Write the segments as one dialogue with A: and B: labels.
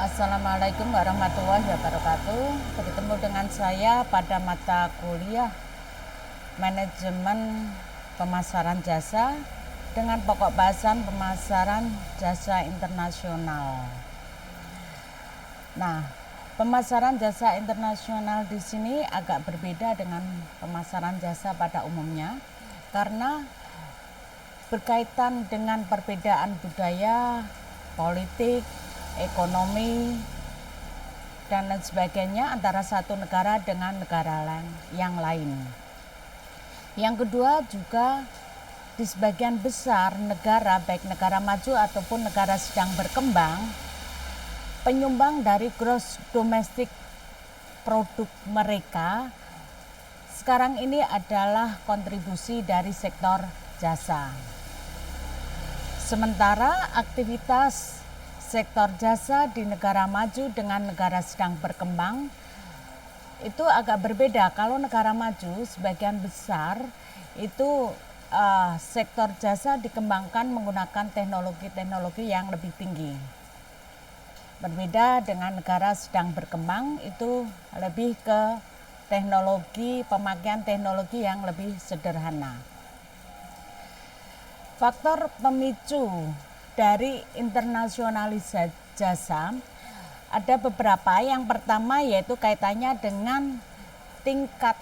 A: Assalamualaikum warahmatullahi wabarakatuh. Bertemu dengan saya pada mata kuliah Manajemen Pemasaran Jasa dengan pokok bahasan pemasaran jasa internasional. Nah, pemasaran jasa internasional di sini agak berbeda dengan pemasaran jasa pada umumnya karena berkaitan dengan perbedaan budaya, politik, ekonomi, dan lain sebagainya antara satu negara dengan negara yang lain. Yang kedua juga di sebagian besar negara, baik negara maju ataupun negara sedang berkembang, penyumbang dari gross domestic produk mereka sekarang ini adalah kontribusi dari sektor jasa. Sementara aktivitas sektor jasa di negara maju dengan negara sedang berkembang itu agak berbeda. Kalau negara maju sebagian besar itu sektor jasa dikembangkan menggunakan teknologi-teknologi yang lebih tinggi. Berbeda dengan negara sedang berkembang itu lebih ke pemakaian teknologi yang lebih sederhana. Faktor pemicu dari internasionalisasi jasa ada beberapa. Yang pertama yaitu kaitannya dengan tingkat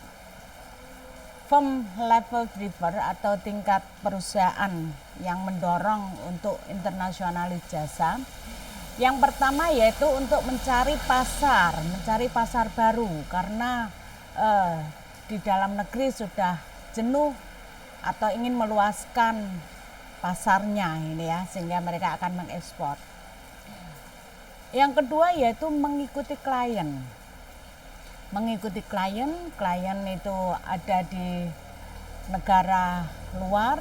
A: firm level driver atau tingkat perusahaan yang mendorong untuk internasionalis jasa. Yang pertama yaitu untuk mencari pasar baru karena di dalam negeri sudah jenuh atau ingin meluaskan pasarnya ini ya, sehingga mereka akan mengekspor. Yang kedua yaitu mengikuti klien. Klien itu ada di negara luar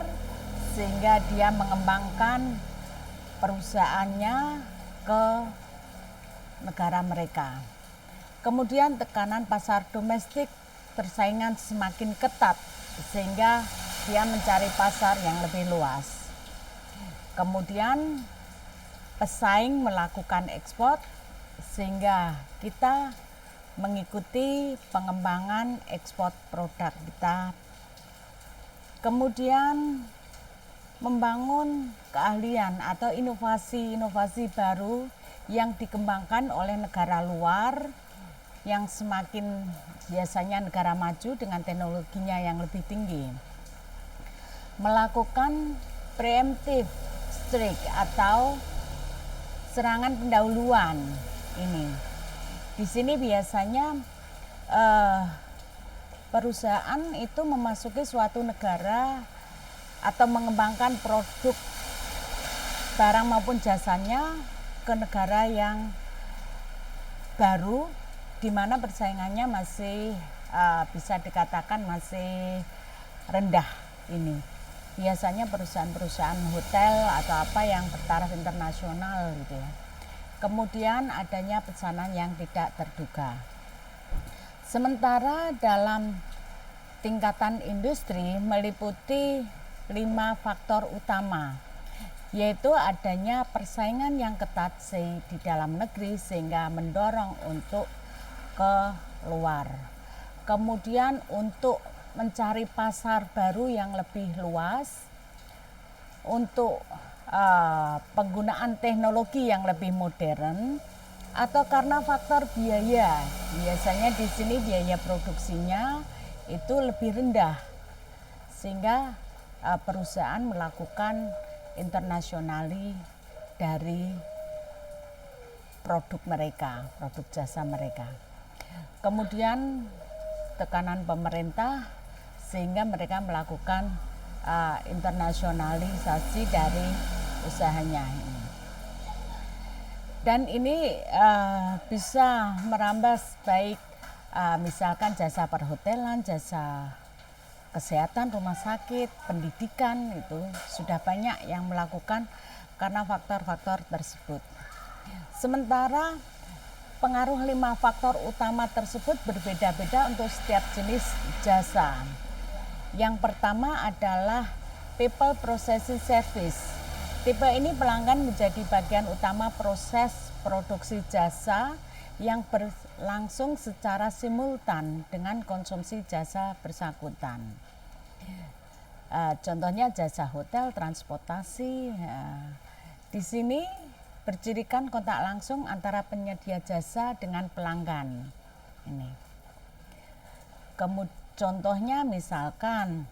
A: sehingga dia mengembangkan perusahaannya ke negara mereka. Kemudian tekanan pasar domestik, persaingan semakin ketat sehingga dia mencari pasar yang lebih luas. Kemudian pesaing melakukan ekspor sehingga kita mengikuti pengembangan ekspor produk kita. Kemudian membangun keahlian atau inovasi baru yang dikembangkan oleh negara luar yang semakin biasanya negara maju dengan teknologinya yang lebih tinggi. Melakukan preemptive strike atau serangan pendahuluan ini. Di sini biasanya perusahaan itu memasuki suatu negara atau mengembangkan produk barang maupun jasanya ke negara yang baru di mana persaingannya masih bisa dikatakan masih rendah ini. Biasanya perusahaan-perusahaan hotel atau apa yang bertaraf internasional gitu ya. Kemudian adanya pesanan yang tidak terduga. Sementara dalam tingkatan industri meliputi 5 faktor utama, yaitu adanya persaingan yang ketat di dalam negeri sehingga mendorong untuk keluar. Kemudian untuk mencari pasar baru yang lebih luas, untuk penggunaan teknologi yang lebih modern, atau karena faktor biaya. Biasanya di sini biaya produksinya itu lebih rendah sehingga perusahaan melakukan internasionali dari produk mereka, produk jasa mereka. Kemudian tekanan pemerintah sehingga mereka melakukan internasionalisasi dari usahanya ini. Dan ini bisa merambah baik misalkan jasa perhotelan, jasa kesehatan, rumah sakit, pendidikan, itu sudah banyak yang melakukan karena faktor-faktor tersebut. Sementara pengaruh 5 faktor utama tersebut berbeda-beda untuk setiap jenis jasa. Yang pertama adalah people processing service Tipe ini pelanggan menjadi bagian utama proses produksi jasa yang berlangsung secara simultan dengan konsumsi jasa bersangkutan. Contohnya jasa hotel, transportasi. Di sini bercirikan kontak langsung antara penyedia jasa dengan pelanggan. Ini. Contohnya misalkan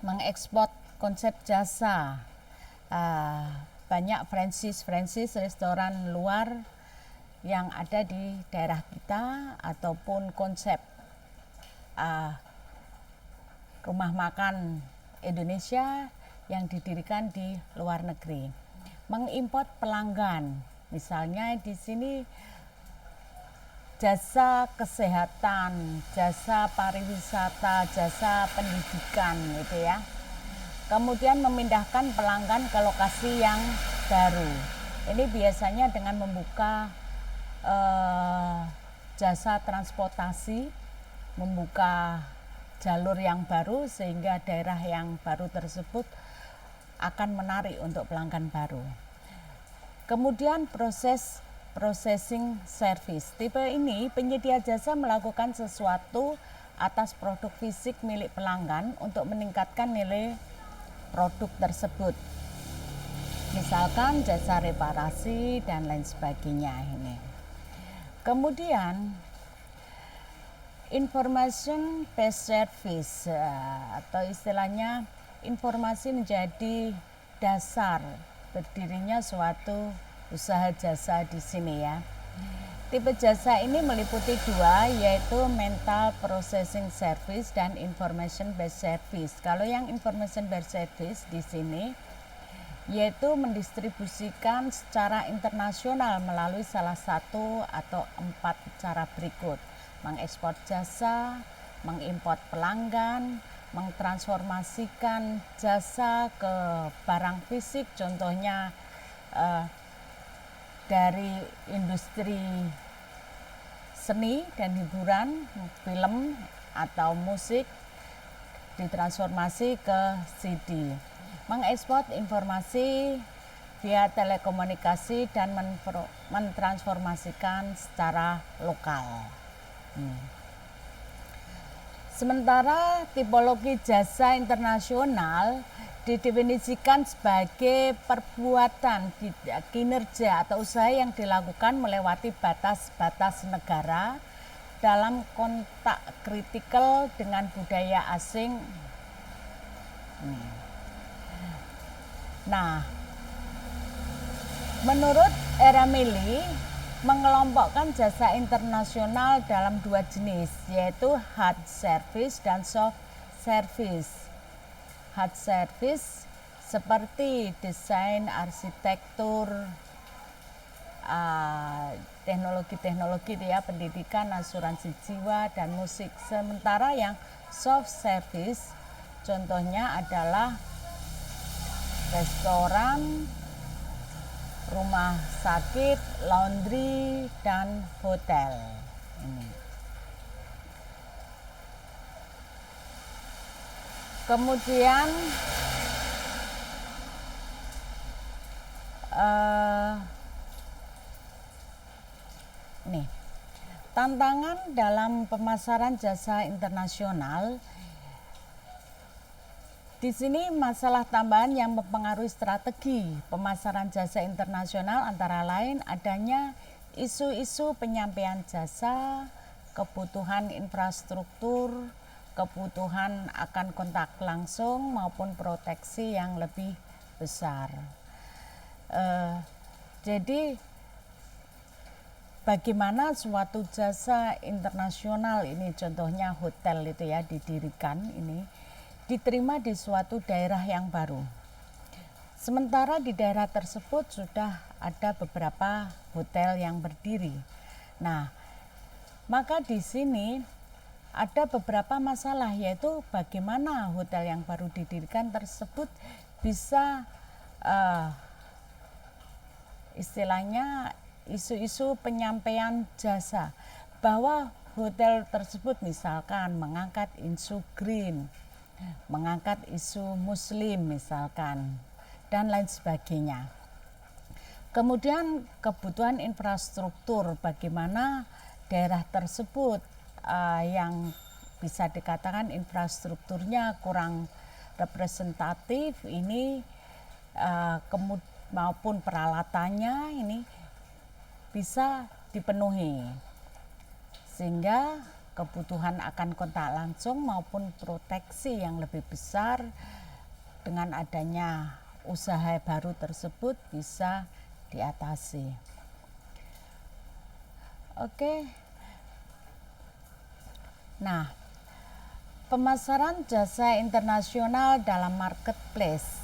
A: mengekspor konsep jasa. Banyak franchise restoran luar yang ada di daerah kita ataupun konsep rumah makan Indonesia yang didirikan di luar negeri. Mengimport pelanggan, misalnya di sini jasa kesehatan, jasa pariwisata, jasa pendidikan gitu ya. Kemudian memindahkan pelanggan ke lokasi yang baru. Ini biasanya dengan membuka jasa transportasi, membuka jalur yang baru sehingga daerah yang baru tersebut akan menarik untuk pelanggan baru. Kemudian processing service. Tipe ini penyedia jasa melakukan sesuatu atas produk fisik milik pelanggan untuk meningkatkan nilai produk tersebut. Misalkan jasa reparasi dan lain sebagainya ini. Kemudian information based service atau istilahnya informasi menjadi dasar berdirinya suatu usaha jasa di sini ya. Tipe jasa ini meliputi dua, yaitu mental processing service dan information based service. Kalau yang information based service di sini yaitu mendistribusikan secara internasional melalui salah satu atau 4 cara berikut: mengekspor jasa, mengimport pelanggan, mengtransformasikan jasa ke barang fisik, contohnya dari industri seni dan hiburan, film atau musik ditransformasi ke CD. Mengekspor informasi via telekomunikasi dan mentransformasikan secara lokal. Sementara tipologi jasa internasional didefinisikan sebagai perbuatan kinerja atau usaha yang dilakukan melewati batas-batas negara dalam kontak kritikal dengan budaya asing. Nah, menurut Eramili mengelompokkan jasa internasional dalam 2 jenis, yaitu hard service dan soft service. Hard service seperti desain, arsitektur, teknologi-teknologi ya, pendidikan, asuransi jiwa dan musik. Sementara yang soft service contohnya adalah restoran, rumah sakit, laundry, dan hotel. Ini. Kemudian tantangan dalam pemasaran jasa internasional. Di sini masalah tambahan yang mempengaruhi strategi pemasaran jasa internasional antara lain adanya isu-isu penyampaian jasa, kebutuhan infrastruktur, kebutuhan akan kontak langsung maupun proteksi yang lebih besar. Jadi bagaimana suatu jasa internasional ini, contohnya hotel itu ya, didirikan ini, diterima di suatu daerah yang baru. Sementara di daerah tersebut sudah ada beberapa hotel yang berdiri. Nah, maka di sini ada beberapa masalah, yaitu bagaimana hotel yang baru didirikan tersebut bisa istilahnya isu-isu penyampaian jasa, bahwa hotel tersebut misalkan mengangkat isu green, mengangkat isu muslim misalkan, dan lain sebagainya. Kemudian kebutuhan infrastruktur, bagaimana daerah tersebut yang bisa dikatakan infrastrukturnya kurang representatif ini maupun peralatannya ini bisa dipenuhi, sehingga kebutuhan akan kontak langsung maupun proteksi yang lebih besar dengan adanya usaha baru tersebut bisa diatasi. Oke. Nah, pemasaran jasa internasional dalam marketplace.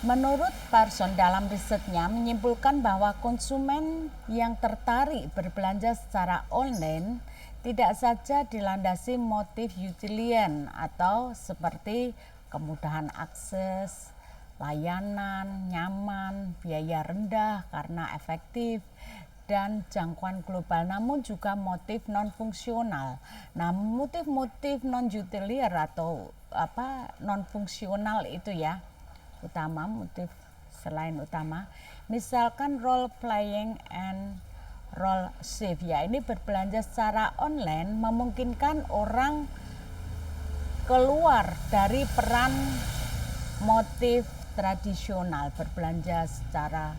A: Menurut Parson dalam risetnya menyimpulkan bahwa konsumen yang tertarik berbelanja secara online tidak saja dilandasi motif utilitarian atau seperti kemudahan akses, layanan, nyaman, biaya rendah karena efektif, dan jangkauan global, namun juga motif non-fungsional. Nah, motif-motif non-utilitarian atau non-fungsional itu ya, utama motif selain utama, misalkan role playing and role shift, ya ini berbelanja secara online memungkinkan orang keluar dari peran motif tradisional, berbelanja secara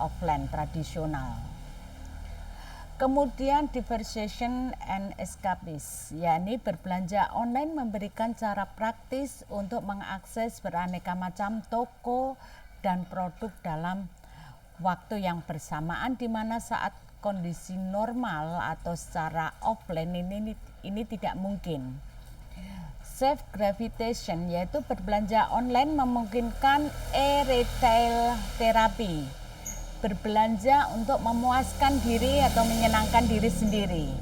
A: offline tradisional. Kemudian diversification and escapism, yakni berbelanja online memberikan cara praktis untuk mengakses beraneka macam toko dan produk dalam waktu yang bersamaan, di mana saat kondisi normal atau secara offline ini tidak mungkin. Self gratification, yaitu berbelanja online memungkinkan retail therapy, berbelanja untuk memuaskan diri atau menyenangkan diri sendiri.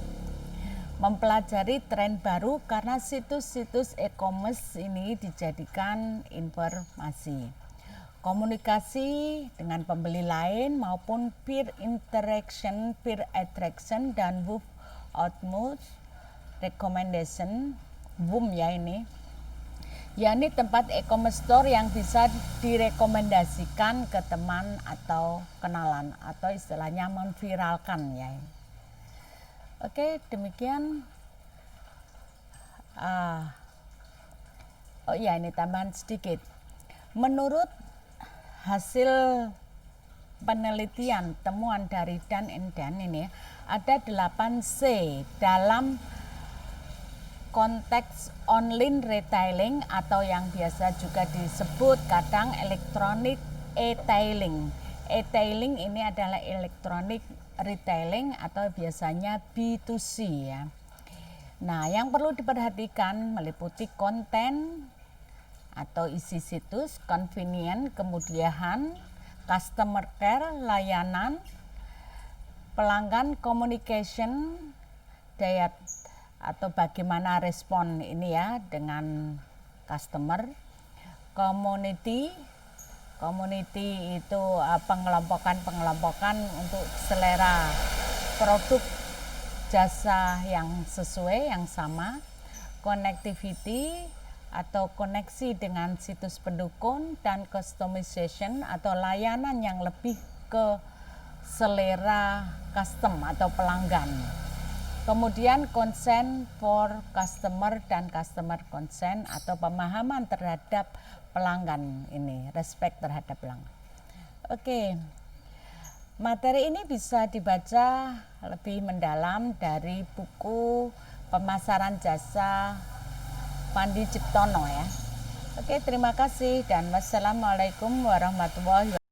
A: Mempelajari tren baru karena situs-situs e-commerce ini dijadikan informasi. Komunikasi dengan pembeli lain maupun peer interaction, peer attraction, dan word of mouth recommendation, boom ya ini, yakni tempat e-commerce store yang bisa direkomendasikan ke teman atau kenalan, atau istilahnya memviralkan ya. Oke, demikian. Oh ya, ini tambahan sedikit. Menurut hasil penelitian temuan dari Dan and Dan ini ada 8C dalam konteks online retailing atau yang biasa juga disebut kadang elektronik e-tailing. E-tailing ini adalah elektronik retailing atau biasanya B2C ya. Nah, yang perlu diperhatikan meliputi konten atau isi situs, convenient, kemudahan, customer care, layanan, pelanggan, communication, daya atau bagaimana respon ini ya dengan customer, community itu pengelompokan untuk selera produk jasa yang sesuai, yang sama, connectivity atau koneksi dengan situs pendukung, dan customization atau layanan yang lebih ke selera custom atau pelanggan. Kemudian consent for customer dan customer consent atau pemahaman terhadap pelanggan ini, respect terhadap pelanggan. Oke, materi ini bisa dibaca lebih mendalam dari buku Pemasaran Jasa Pandi Ciptono ya. Oke, terima kasih dan wassalamualaikum warahmatullahi wabarakatuh.